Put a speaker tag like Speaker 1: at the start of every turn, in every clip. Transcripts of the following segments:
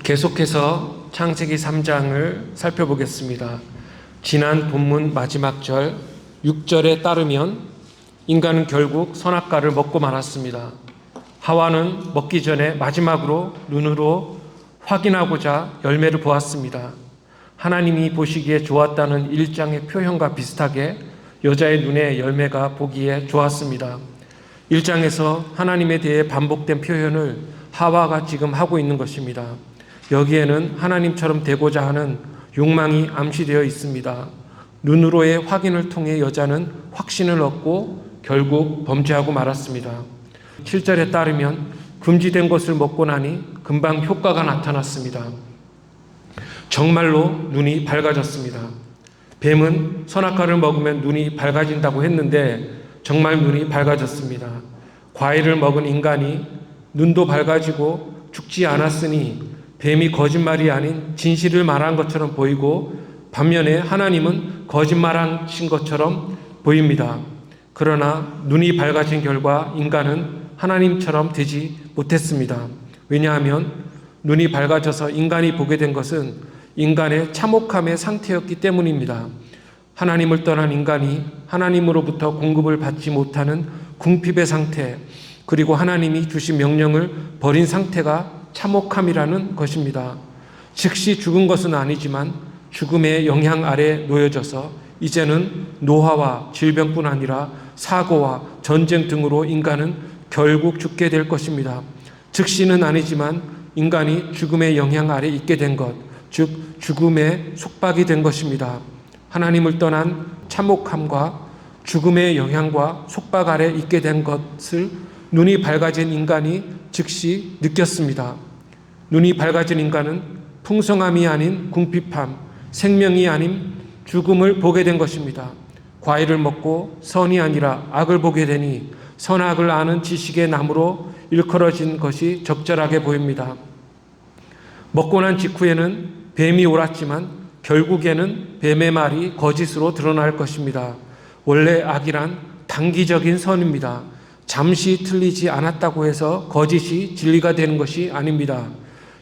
Speaker 1: 계속해서 창세기 3장을 살펴보겠습니다. 지난 본문 마지막 절 6절에 따르면 인간은 결국 선악과를 먹고 말았습니다. 하와는 먹기 전에 마지막으로 눈으로 확인하고자 열매를 보았습니다. 하나님이 보시기에 좋았다는 1장의 표현과 비슷하게 여자의 눈에 열매가 보기에 좋았습니다. 1장에서 하나님에 대해 반복된 표현을 하와가 지금 하고 있는 것입니다. 여기에는 하나님처럼 되고자 하는 욕망이 암시되어 있습니다. 눈으로의 확인을 통해 여자는 확신을 얻고 결국 범죄하고 말았습니다. 7절에 따르면 금지된 것을 먹고 나니 금방 효과가 나타났습니다. 정말로 눈이 밝아졌습니다. 뱀은 선악과를 먹으면 눈이 밝아진다고 했는데 정말 눈이 밝아졌습니다. 과일을 먹은 인간이 눈도 밝아지고 죽지 않았으니 뱀이 거짓말이 아닌 진실을 말한 것처럼 보이고 반면에 하나님은 거짓말하신 것처럼 보입니다. 그러나 눈이 밝아진 결과 인간은 하나님처럼 되지 못했습니다. 왜냐하면 눈이 밝아져서 인간이 보게 된 것은 인간의 참혹함의 상태였기 때문입니다. 하나님을 떠난 인간이 하나님으로부터 공급을 받지 못하는 궁핍의 상태, 그리고 하나님이 주신 명령을 버린 상태가 참혹함이라는 것입니다. 즉시 죽은 것은 아니지만 죽음의 영향 아래 놓여져서 이제는 노화와 질병뿐 아니라 사고와 전쟁 등으로 인간은 결국 죽게 될 것입니다. 즉시는 아니지만 인간이 죽음의 영향 아래 있게 된 것, 즉 죽음의 속박이 된 것입니다. 하나님을 떠난 참혹함과 죽음의 영향과 속박 아래 있게 된 것을 눈이 밝아진 인간이 즉시 느꼈습니다. 눈이 밝아진 인간은 풍성함이 아닌 궁핍함, 생명이 아닌 죽음을 보게 된 것입니다. 과일을 먹고 선이 아니라 악을 보게 되니 선악을 아는 지식의 나무로 일컬어진 것이 적절하게 보입니다. 먹고 난 직후에는 뱀이 옳았지만 결국에는 뱀의 말이 거짓으로 드러날 것입니다. 원래 악이란 단기적인 선입니다. 잠시 틀리지 않았다고 해서 거짓이 진리가 되는 것이 아닙니다.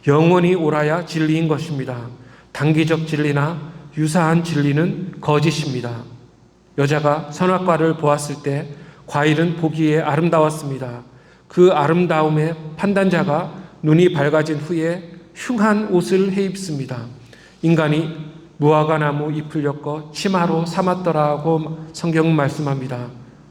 Speaker 1: 영원히 옳아야 진리인 것입니다. 단기적 진리나 유사한 진리는 거짓입니다. 여자가 선악과를 보았을 때 과일은 보기에 아름다웠습니다. 그 아름다움의 판단자가 눈이 밝아진 후에 흉한 옷을 해입습니다. 인간이 무화과 나무 잎을 엮어 치마로 삼았더라고 성경은 말씀합니다.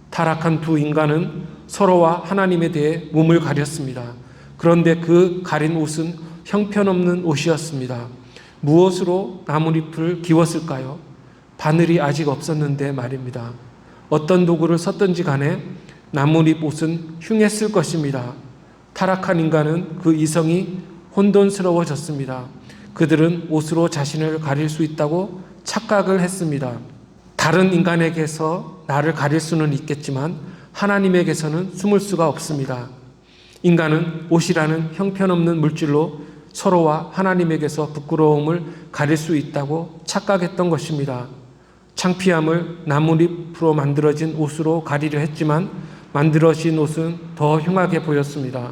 Speaker 1: 타락한 두 인간은 서로와 하나님에 대해 몸을 가렸습니다. 그런데 그 가린 옷은 형편없는 옷이었습니다. 무엇으로 나뭇잎을 기웠을까요? 바늘이 아직 없었는데 말입니다. 어떤 도구를 썼든지 간에 나뭇잎 옷은 흉했을 것입니다. 타락한 인간은 그 이성이 혼돈스러워졌습니다. 그들은 옷으로 자신을 가릴 수 있다고 착각을 했습니다. 다른 인간에게서 나를 가릴 수는 있겠지만 하나님에게서는 숨을 수가 없습니다. 인간은 옷이라는 형편없는 물질로 서로와 하나님에게서 부끄러움을 가릴 수 있다고 착각했던 것입니다. 창피함을 나뭇잎으로 만들어진 옷으로 가리려 했지만 만들어진 옷은 더 흉하게 보였습니다.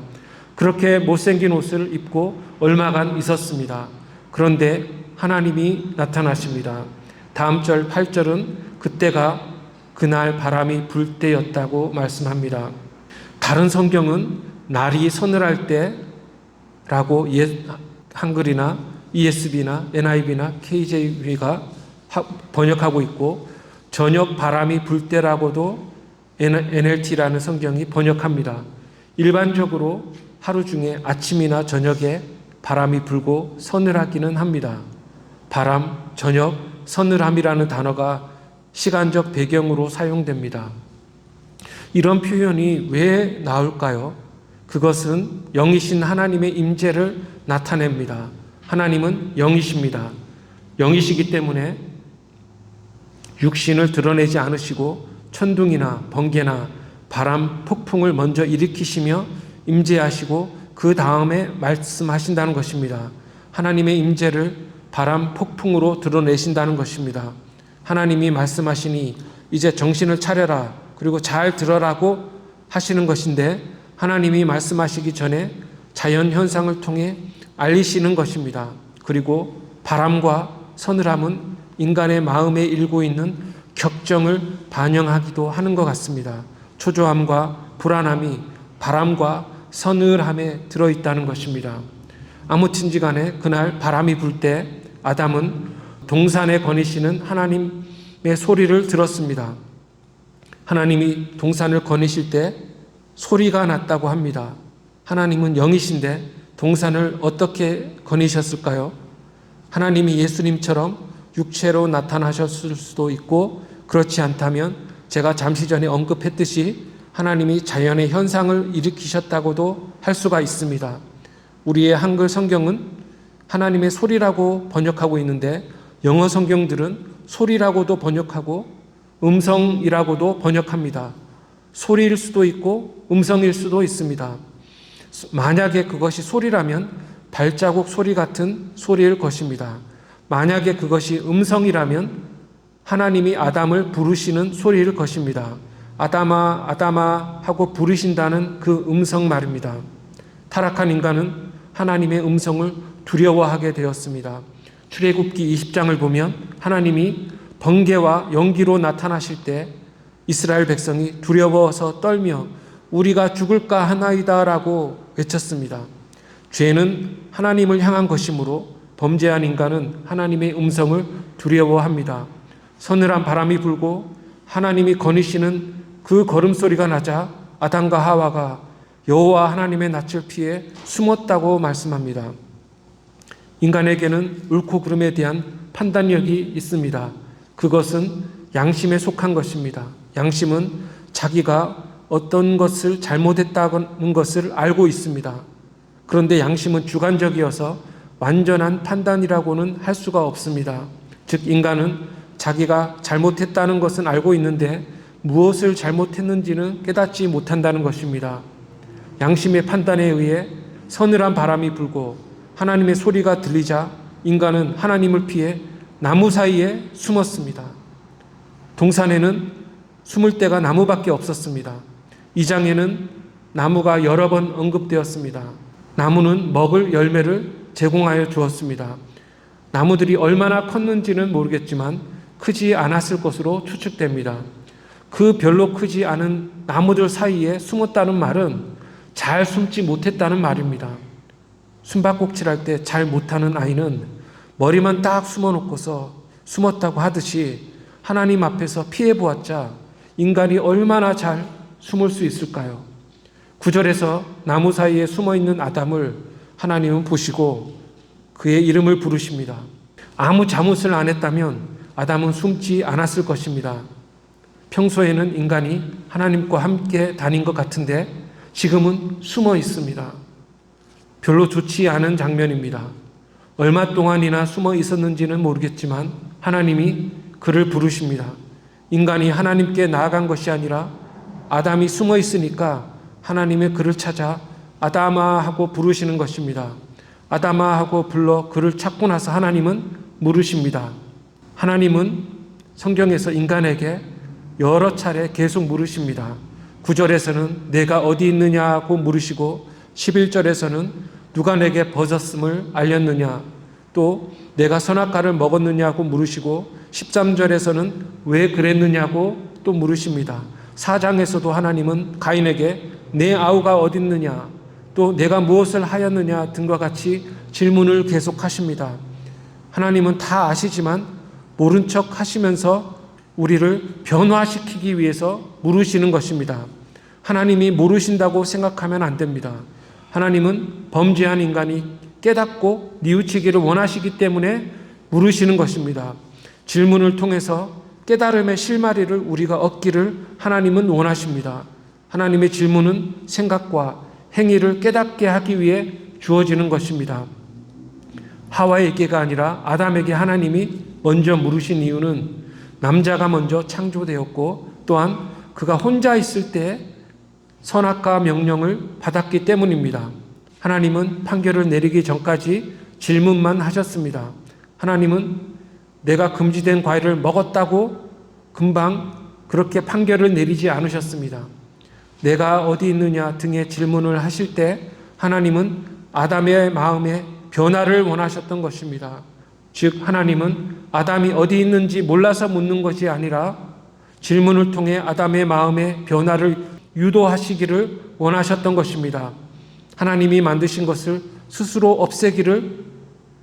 Speaker 1: 그렇게 못생긴 옷을 입고 얼마간 있었습니다. 그런데 하나님이 나타나십니다. 다음 절 8절은 그때가 그날 바람이 불 때였다고 말씀합니다. 다른 성경은 날이 서늘할 때라고 한글이나 ESV나 NIV나 KJV가 번역하고 있고 저녁 바람이 불 때라고도 NLT라는 성경이 번역합니다. 일반적으로 하루 중에 아침이나 저녁에 바람이 불고 서늘하기는 합니다. 바람, 저녁, 서늘함이라는 단어가 시간적 배경으로 사용됩니다. 이런 표현이 왜 나올까요? 그것은 영이신 하나님의 임재를 나타냅니다. 하나님은 영이십니다. 영이시기 때문에 육신을 드러내지 않으시고 천둥이나 번개나 바람, 폭풍을 먼저 일으키시며 임재하시고 그 다음에 말씀하신다는 것입니다. 하나님의 임재를 바람, 폭풍으로 드러내신다는 것입니다. 하나님이 말씀하시니 이제 정신을 차려라, 그리고 잘 들어라고 하시는 것인데 하나님이 말씀하시기 전에 자연 현상을 통해 알리시는 것입니다. 그리고 바람과 서늘함은 인간의 마음에 일고 있는 격정을 반영하기도 하는 것 같습니다. 초조함과 불안함이 바람과 서늘함에 들어있다는 것입니다. 아무튼지 간에 그날 바람이 불 때 아담은 동산에 거니시는 하나님의 소리를 들었습니다. 하나님이 동산을 거니실 때 소리가 났다고 합니다. 하나님은 영이신데 동산을 어떻게 거니셨을까요? 하나님이 예수님처럼 육체로 나타나셨을 수도 있고, 그렇지 않다면 제가 잠시 전에 언급했듯이 하나님이 자연의 현상을 일으키셨다고도 할 수가 있습니다. 우리의 한글 성경은 하나님의 소리라고 번역하고 있는데, 영어 성경들은 소리라고도 번역하고 음성이라고도 번역합니다. 소리일 수도 있고 음성일 수도 있습니다. 만약에 그것이 소리라면 발자국 소리 같은 소리일 것입니다. 만약에 그것이 음성이라면 하나님이 아담을 부르시는 소리일 것입니다. 아담아, 아담아 하고 부르신다는 그 음성 말입니다. 타락한 인간은 하나님의 음성을 두려워하게 되었습니다. 출애굽기 20장을 보면 하나님이 번개와 연기로 나타나실 때 이스라엘 백성이 두려워서 떨며 우리가 죽을까 하나이다 라고 외쳤습니다. 죄는 하나님을 향한 것이므로 범죄한 인간은 하나님의 음성을 두려워합니다. 서늘한 바람이 불고 하나님이 거니시는 그 걸음소리가 나자 아담과 하와가 여호와 하나님의 낯을 피해 숨었다고 말씀합니다. 인간에게는 옳고 그름에 대한 판단력이 있습니다. 그것은 양심에 속한 것입니다. 양심은 자기가 어떤 것을 잘못했다는 것을 알고 있습니다. 그런데 양심은 주관적이어서 완전한 판단이라고는 할 수가 없습니다. 즉 인간은 자기가 잘못했다는 것은 알고 있는데 무엇을 잘못했는지는 깨닫지 못한다는 것입니다. 양심의 판단에 의해 서늘한 바람이 불고 하나님의 소리가 들리자 인간은 하나님을 피해 나무 사이에 숨었습니다. 동산에는 숨을 데가 나무밖에 없었습니다. 2장에는 나무가 여러 번 언급되었습니다. 나무는 먹을 열매를 제공하여 주었습니다. 나무들이 얼마나 컸는지는 모르겠지만 크지 않았을 것으로 추측됩니다. 그 별로 크지 않은 나무들 사이에 숨었다는 말은 잘 숨지 못했다는 말입니다. 숨바꼭질할 때 잘 못하는 아이는 머리만 딱 숨어놓고서 숨었다고 하듯이 하나님 앞에서 피해보았자 인간이 얼마나 잘 숨을 수 있을까요? 9절에서 나무 사이에 숨어있는 아담을 하나님은 보시고 그의 이름을 부르십니다. 아무 잘못을 안 했다면 아담은 숨지 않았을 것입니다. 평소에는 인간이 하나님과 함께 다닌 것 같은데 지금은 숨어 있습니다. 별로 좋지 않은 장면입니다. 얼마 동안이나 숨어 있었는지는 모르겠지만 하나님이 그를 부르십니다. 인간이 하나님께 나아간 것이 아니라 아담이 숨어 있으니까 하나님의 그를 찾아 아담아 하고 부르시는 것입니다. 아담아 하고 불러 그를 찾고 나서 하나님은 물으십니다. 하나님은 성경에서 인간에게 여러 차례 계속 물으십니다. 9절에서는 내가 어디 있느냐고 물으시고 11절에서는 누가 내게 벗었음을 알렸느냐, 또 내가 선악과를 먹었느냐고 물으시고 13절에서는 왜 그랬느냐고 또 물으십니다. 4장에서도 하나님은 가인에게 내 아우가 어디 있느냐, 또 내가 무엇을 하였느냐 등과 같이 질문을 계속하십니다. 하나님은 다 아시지만 모른 척 하시면서 우리를 변화시키기 위해서 물으시는 것입니다. 하나님이 모르신다고 생각하면 안 됩니다. 하나님은 범죄한 인간이 깨닫고 뉘우치기를 원하시기 때문에 물으시는 것입니다. 질문을 통해서 깨달음의 실마리를 우리가 얻기를 하나님은 원하십니다. 하나님의 질문은 생각과 행위를 깨닫게 하기 위해 주어지는 것입니다. 하와에게가 아니라 아담에게 하나님이 먼저 물으신 이유는 남자가 먼저 창조되었고 또한 그가 혼자 있을 때 선악과 명령을 받았기 때문입니다. 하나님은 판결을 내리기 전까지 질문만 하셨습니다. 하나님은 내가 금지된 과일을 먹었다고 금방 그렇게 판결을 내리지 않으셨습니다. 내가 어디 있느냐 등의 질문을 하실 때 하나님은 아담의 마음에 변화를 원하셨던 것입니다. 즉 하나님은 아담이 어디 있는지 몰라서 묻는 것이 아니라 질문을 통해 아담의 마음의 변화를 유도하시기를 원하셨던 것입니다. 하나님이 만드신 것을 스스로 없애기를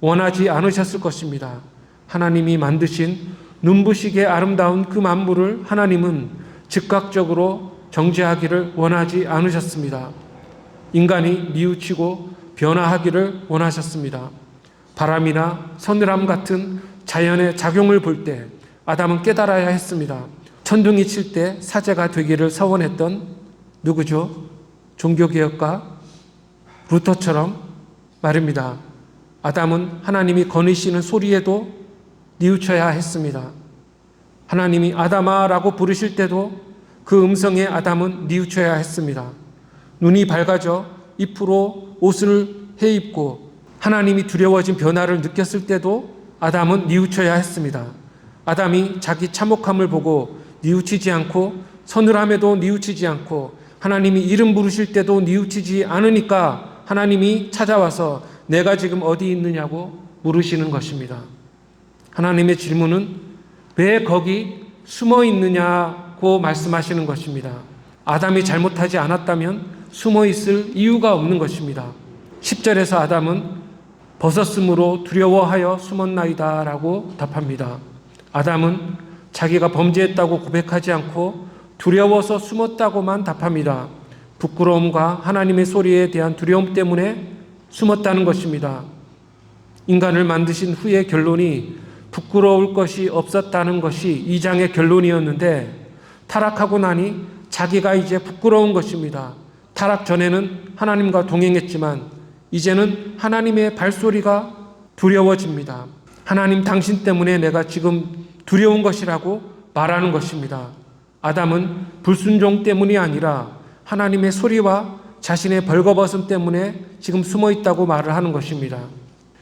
Speaker 1: 원하지 않으셨을 것입니다. 하나님이 만드신 눈부시게 아름다운 그 만물을 하나님은 즉각적으로 정죄하기를 원하지 않으셨습니다. 인간이 뉘우치고 변화하기를 원하셨습니다. 바람이나 서늘함 같은 자연의 작용을 볼 때 아담은 깨달아야 했습니다. 천둥이 칠 때 사자가 되기를 서원했던 누구죠? 종교개혁가 루터처럼 말입니다. 아담은 하나님이 거느시는 소리에도 뉘우쳐야 했습니다. 하나님이 아담아라고 부르실 때도 그 음성에 아담은 뉘우쳐야 했습니다. 눈이 밝아져 잎으로 옷을 해입고 하나님이 두려워진 변화를 느꼈을 때도 아담은 뉘우쳐야 했습니다. 아담이 자기 참혹함을 보고 뉘우치지 않고 서늘함에도 뉘우치지 않고 하나님이 이름 부르실 때도 뉘우치지 않으니까 하나님이 찾아와서 내가 지금 어디 있느냐고 물으시는 것입니다. 하나님의 질문은 왜 거기 숨어 있느냐고 말씀하시는 것입니다. 아담이 잘못하지 않았다면 숨어 있을 이유가 없는 것입니다. 10절에서 아담은 벗었으므로 두려워하여 숨었나이다 라고 답합니다. 아담은 자기가 범죄했다고 고백하지 않고 두려워서 숨었다고만 답합니다. 부끄러움과 하나님의 소리에 대한 두려움 때문에 숨었다는 것입니다. 인간을 만드신 후의 결론이 부끄러울 것이 없었다는 것이 2장의 결론이었는데 타락하고 나니 자기가 이제 부끄러운 것입니다. 타락 전에는 하나님과 동행했지만 이제는 하나님의 발소리가 두려워집니다. 하나님 당신 때문에 내가 지금 두려운 것이라고 말하는 것입니다. 아담은 불순종 때문이 아니라 하나님의 소리와 자신의 벌거벗음 때문에 지금 숨어 있다고 말을 하는 것입니다.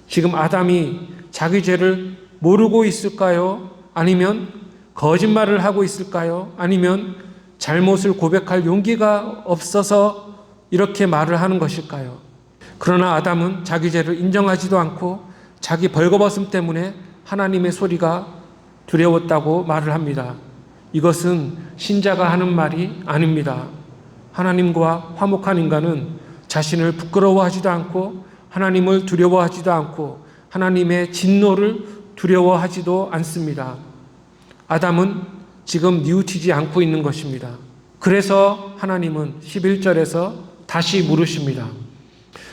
Speaker 1: 지금 아담이 자기 죄를 모르고 있을까요? 아니면 거짓말을 하고 있을까요? 아니면 잘못을 고백할 용기가 없어서 이렇게 말을 하는 것일까요? 그러나 아담은 자기 죄를 인정하지도 않고 자기 벌거벗음 때문에 하나님의 소리가 두려웠다고 말을 합니다. 이것은 신자가 하는 말이 아닙니다. 하나님과 화목한 인간은 자신을 부끄러워하지도 않고 하나님을 두려워하지도 않고 하나님의 진노를 두려워하지도 않습니다. 아담은 지금 뉘우치지 않고 있는 것입니다. 그래서 하나님은 11절에서 다시 물으십니다.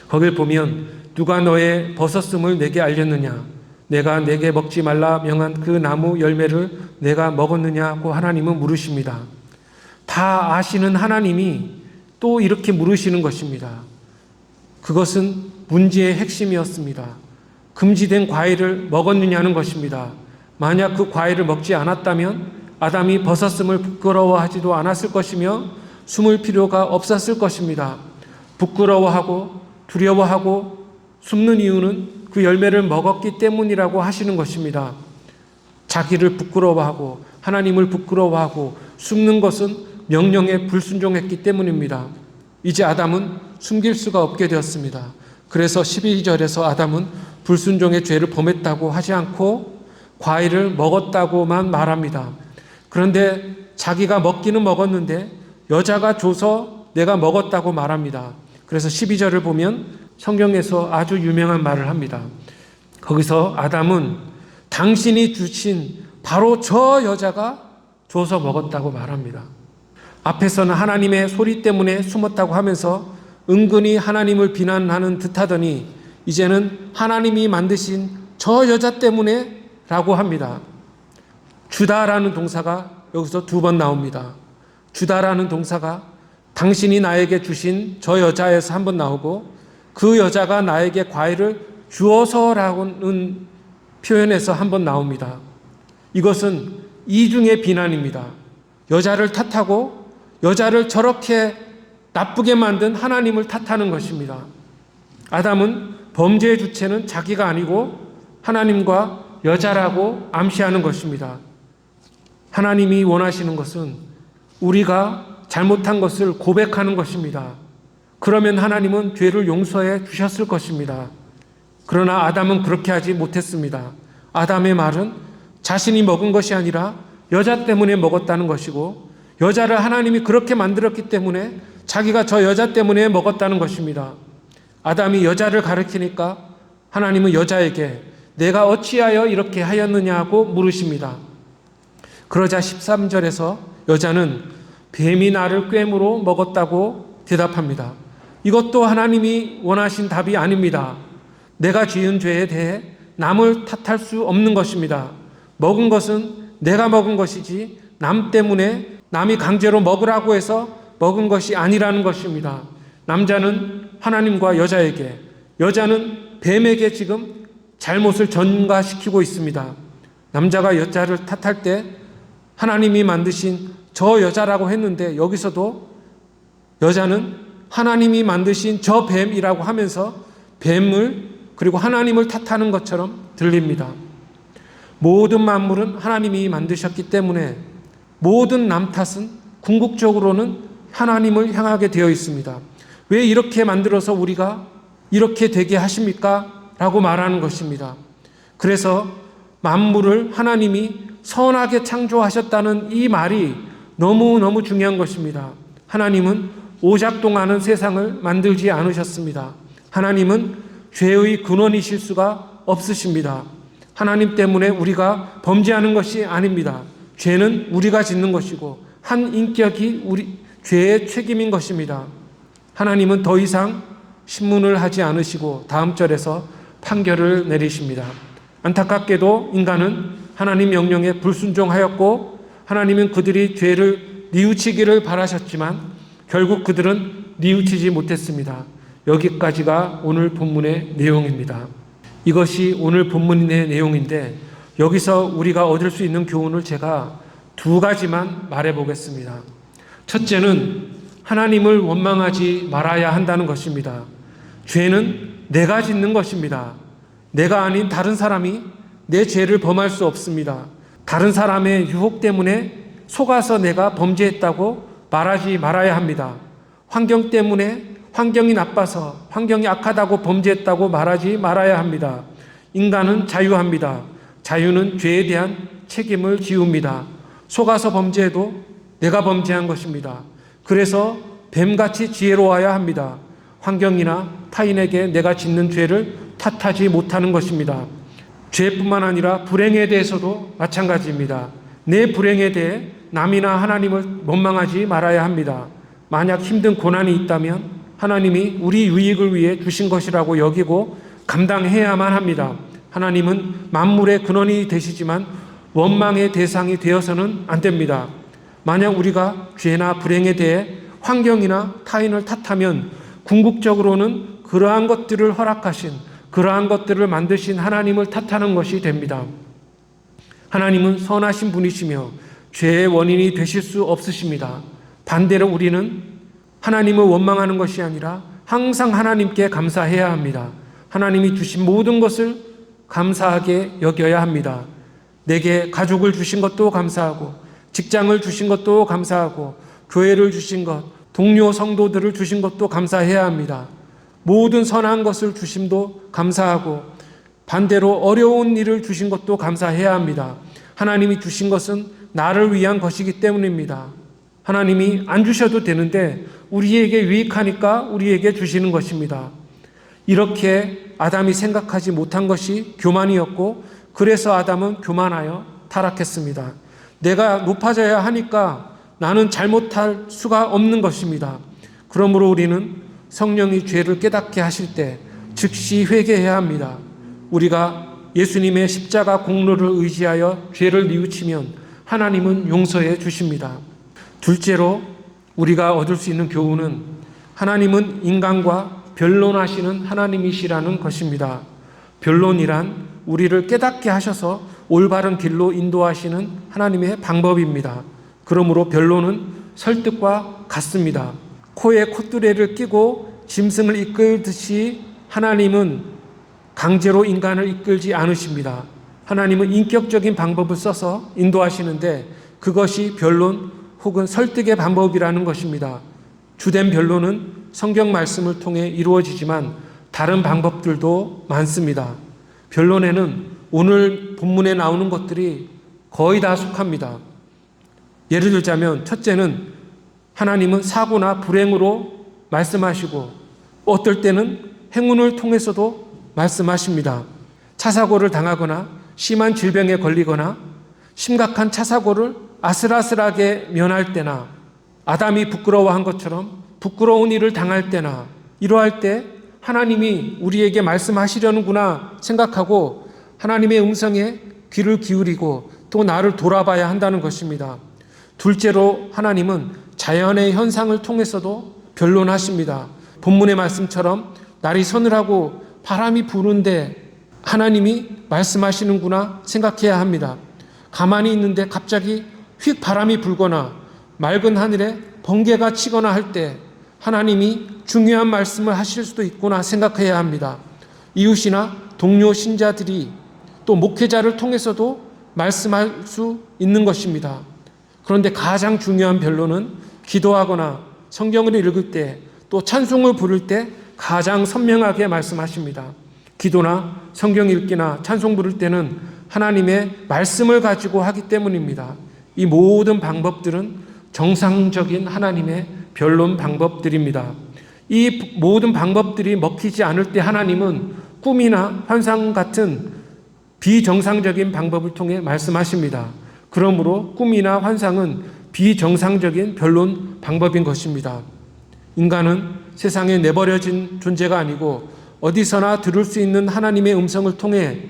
Speaker 1: 거길 보면 누가 너의 벗었음을 내게 알렸느냐? 내가 내게 먹지 말라 명한 그 나무 열매를 내가 먹었느냐고 하나님은 물으십니다. 다 아시는 하나님이 또 이렇게 물으시는 것입니다. 그것은 문제의 핵심이었습니다. 금지된 과일을 먹었느냐는 것입니다. 만약 그 과일을 먹지 않았다면 아담이 벗었음을 부끄러워하지도 않았을 것이며 숨을 필요가 없었을 것입니다. 부끄러워하고 두려워하고 숨는 이유는 그 열매를 먹었기 때문이라고 하시는 것입니다. 자기를 부끄러워하고 하나님을 부끄러워하고 숨는 것은 명령에 불순종했기 때문입니다. 이제 아담은 숨길 수가 없게 되었습니다. 그래서 12절에서 아담은 불순종의 죄를 범했다고 하지 않고 과일을 먹었다고만 말합니다. 그런데 자기가 먹기는 먹었는데 여자가 줘서 내가 먹었다고 말합니다. 그래서 12절을 보면 성경에서 아주 유명한 말을 합니다. 거기서 아담은 당신이 주신 바로 저 여자가 줘서 먹었다고 말합니다. 앞에서는 하나님의 소리 때문에 숨었다고 하면서 은근히 하나님을 비난하는 듯하더니 이제는 하나님이 만드신 저 여자 때문에 라고 합니다. 주다라는 동사가 여기서 2번 나옵니다. 주다라는 동사가 당신이 나에게 주신 저 여자에서 한 번 나오고 그 여자가 나에게 과일을 주어서라는 표현에서 한 번 나옵니다. 이것은 이중의 비난입니다. 여자를 탓하고 여자를 저렇게 나쁘게 만든 하나님을 탓하는 것입니다. 아담은 범죄의 주체는 자기가 아니고 하나님과 여자라고 암시하는 것입니다. 하나님이 원하시는 것은 우리가 잘못한 것을 고백하는 것입니다. 그러면 하나님은 죄를 용서해 주셨을 것입니다. 그러나 아담은 그렇게 하지 못했습니다. 아담의 말은 자신이 먹은 것이 아니라 여자 때문에 먹었다는 것이고, 여자를 하나님이 그렇게 만들었기 때문에 자기가 저 여자 때문에 먹었다는 것입니다. 아담이 여자를 가리키니까 하나님은 여자에게 내가 어찌하여 이렇게 하였느냐고 물으십니다. 그러자 13절에서 여자는 뱀이 나를 꾀므로 먹었다고 대답합니다. 이것도 하나님이 원하신 답이 아닙니다. 내가 지은 죄에 대해 남을 탓할 수 없는 것입니다. 먹은 것은 내가 먹은 것이지 남 때문에 남이 강제로 먹으라고 해서 먹은 것이 아니라는 것입니다. 남자는 하나님과 여자에게, 여자는 뱀에게 지금 잘못을 전가시키고 있습니다. 남자가 여자를 탓할 때 하나님이 만드신 저 여자라고 했는데, 여기서도 여자는 하나님이 만드신 저 뱀이라고 하면서 뱀을 그리고 하나님을 탓하는 것처럼 들립니다. 모든 만물은 하나님이 만드셨기 때문에 모든 남 탓은 궁극적으로는 하나님을 향하게 되어 있습니다. 왜 이렇게 만들어서 우리가 이렇게 되게 하십니까? 라고 말하는 것입니다. 그래서 만물을 하나님이 선하게 창조하셨다는 이 말이 너무너무 중요한 것입니다. 하나님은 오작동하는 세상을 만들지 않으셨습니다. 하나님은 죄의 근원이실 수가 없으십니다. 하나님 때문에 우리가 범죄하는 것이 아닙니다. 죄는 우리가 짓는 것이고 한 인격이 우리 죄의 책임인 것입니다. 하나님은 더 이상 신문을 하지 않으시고 다음 절에서 판결을 내리십니다. 안타깝게도 인간은 하나님 명령에 불순종하였고, 하나님은 그들이 죄를 뉘우치기를 바라셨지만 결국 그들은 뉘우치지 못했습니다. 여기까지가 오늘 본문의 내용입니다. 이것이 오늘 본문의 내용인데, 여기서 우리가 얻을 수 있는 교훈을 제가 두 가지만 말해 보겠습니다. 첫째는 하나님을 원망하지 말아야 한다는 것입니다. 죄는 내가 짓는 것입니다. 내가 아닌 다른 사람이 내 죄를 범할 수 없습니다. 다른 사람의 유혹 때문에 속아서 내가 범죄했다고 말하지 말아야 합니다. 환경 때문에 환경이 나빠서, 환경이 악하다고 범죄했다고 말하지 말아야 합니다. 인간은 자유합니다. 자유는 죄에 대한 책임을 지웁니다. 속아서 범죄해도 내가 범죄한 것입니다. 그래서 뱀같이 지혜로워야 합니다. 환경이나 타인에게 내가 짓는 죄를 탓하지 못하는 것입니다. 죄뿐만 아니라 불행에 대해서도 마찬가지입니다. 내 불행에 대해 남이나 하나님을 원망하지 말아야 합니다. 만약 힘든 고난이 있다면 하나님이 우리 유익을 위해 주신 것이라고 여기고 감당해야만 합니다. 하나님은 만물의 근원이 되시지만 원망의 대상이 되어서는 안 됩니다. 만약 우리가 죄나 불행에 대해 환경이나 타인을 탓하면 궁극적으로는 그러한 것들을 허락하신, 그러한 것들을 만드신 하나님을 탓하는 것이 됩니다. 하나님은 선하신 분이시며 죄의 원인이 되실 수 없으십니다. 반대로 우리는 하나님을 원망하는 것이 아니라 항상 하나님께 감사해야 합니다. 하나님이 주신 모든 것을 감사하게 여겨야 합니다. 내게 가족을 주신 것도 감사하고, 직장을 주신 것도 감사하고, 교회를 주신 것, 동료 성도들을 주신 것도 감사해야 합니다. 모든 선한 것을 주심도 감사하고, 반대로 어려운 일을 주신 것도 감사해야 합니다. 하나님이 주신 것은 나를 위한 것이기 때문입니다. 하나님이 안 주셔도 되는데 우리에게 유익하니까 우리에게 주시는 것입니다. 이렇게 아담이 생각하지 못한 것이 교만이었고, 그래서 아담은 교만하여 타락했습니다. 내가 높아져야 하니까 나는 잘못할 수가 없는 것입니다. 그러므로 우리는 성령이 죄를 깨닫게 하실 때 즉시 회개해야 합니다. 우리가 예수님의 십자가 공로를 의지하여 죄를 뉘우치면 하나님은 용서해 주십니다. 둘째로 우리가 얻을 수 있는 교훈은 하나님은 인간과 변론하시는 하나님이시라는 것입니다. 변론이란 우리를 깨닫게 하셔서 올바른 길로 인도하시는 하나님의 방법입니다. 그러므로 변론은 설득과 같습니다. 코에 콧뚜레를 끼고 짐승을 이끌듯이 하나님은 강제로 인간을 이끌지 않으십니다. 하나님은 인격적인 방법을 써서 인도하시는데 그것이 변론 혹은 설득의 방법이라는 것입니다. 주된 변론은 성경 말씀을 통해 이루어지지만 다른 방법들도 많습니다. 변론에는 오늘 본문에 나오는 것들이 거의 다 속합니다. 예를 들자면 첫째는 하나님은 사고나 불행으로 말씀하시고 어떨 때는 행운을 통해서도 말씀하십니다. 차사고를 당하거나 심한 질병에 걸리거나 심각한 차사고를 아슬아슬하게 면할 때나 아담이 부끄러워한 것처럼 부끄러운 일을 당할 때나 이러할 때 하나님이 우리에게 말씀하시려는구나 생각하고 하나님의 음성에 귀를 기울이고 또 나를 돌아봐야 한다는 것입니다. 둘째로 하나님은 자연의 현상을 통해서도 변론하십니다. 본문의 말씀처럼 날이 서늘하고 바람이 부는데 하나님이 말씀하시는구나 생각해야 합니다. 가만히 있는데 갑자기 휙 바람이 불거나 맑은 하늘에 번개가 치거나 할 때 하나님이 중요한 말씀을 하실 수도 있구나 생각해야 합니다. 이웃이나 동료 신자들이 또 목회자를 통해서도 말씀할 수 있는 것입니다. 그런데 가장 중요한 변론은 기도하거나 성경을 읽을 때 또 찬송을 부를 때 가장 선명하게 말씀하십니다. 기도나 성경 읽기나 찬송 부를 때는 하나님의 말씀을 가지고 하기 때문입니다. 이 모든 방법들은 정상적인 하나님의 변론 방법들입니다. 이 모든 방법들이 먹히지 않을 때 하나님은 꿈이나 환상 같은 비정상적인 방법을 통해 말씀하십니다. 그러므로 꿈이나 환상은 비정상적인 변론 방법인 것입니다. 인간은 세상에 내버려진 존재가 아니고 어디서나 들을 수 있는 하나님의 음성을 통해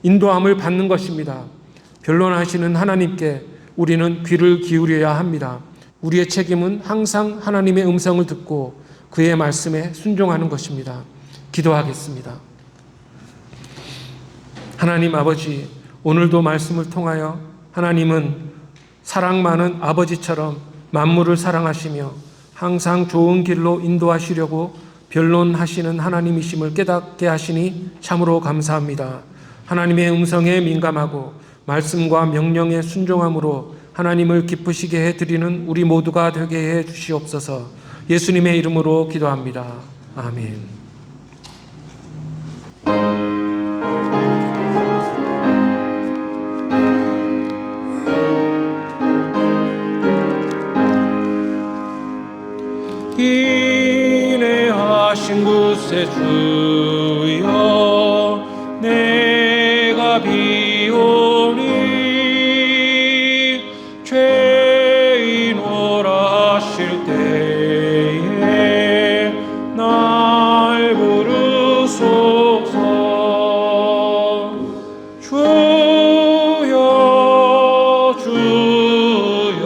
Speaker 1: 인도함을 받는 것입니다. 변론하시는 하나님께 우리는 귀를 기울여야 합니다. 우리의 책임은 항상 하나님의 음성을 듣고 그의 말씀에 순종하는 것입니다. 기도하겠습니다. 하나님 아버지, 오늘도 말씀을 통하여 하나님은 사랑 많은 아버지처럼 만물을 사랑하시며 항상 좋은 길로 인도하시려고 변론하시는 하나님이심을 깨닫게 하시니 참으로 감사합니다. 하나님의 음성에 민감하고 말씀과 명령에 순종함으로 하나님을 기쁘시게 해드리는 우리 모두가 되게 해 주시옵소서. 예수님의 이름으로 기도합니다. 아멘. 인내하신 구세 주여 내가 비오니 죄인 오라실 때에 날 부르소서. 주여 주여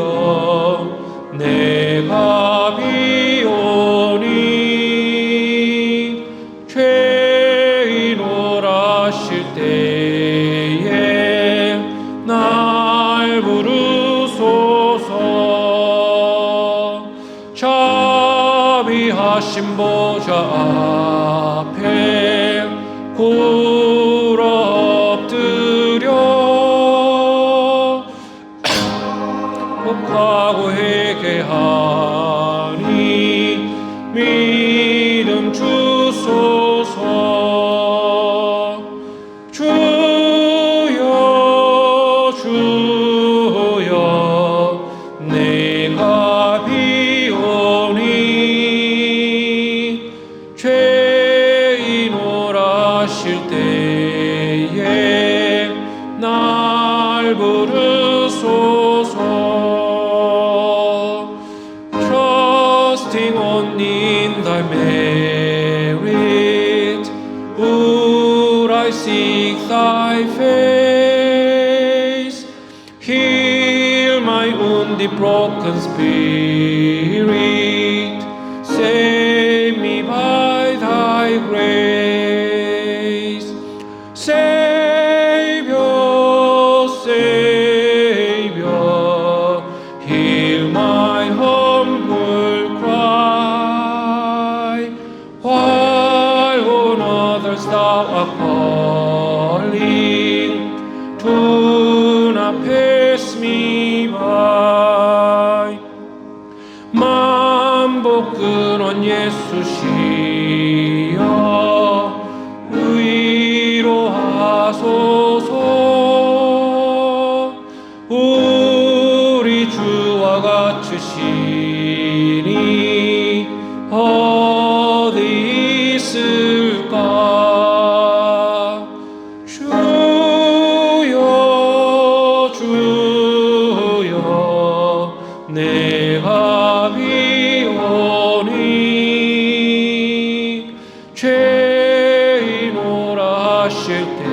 Speaker 1: 내가 비오니 죄인 오라실 때에 날 부르소서. 자비하신 보좌 앞에 굴어 엎드려 복하고 회개하니 믿음 주소서. 주여 주여 내가 비오니 죄인 오라실 때에 날 부르소서. Trusting only in thy merit would I seek thy face. Heal my wounded broken spirit, save me by thy grace. Savior, Savior, hear my humble cry, while on others thou art calling, do not pass me by. 만복 근원 예수시여 하소서. 우리 주와 같으시니 어디 있을까. 주여 주여 내가 비오니 죄인오라 하실 때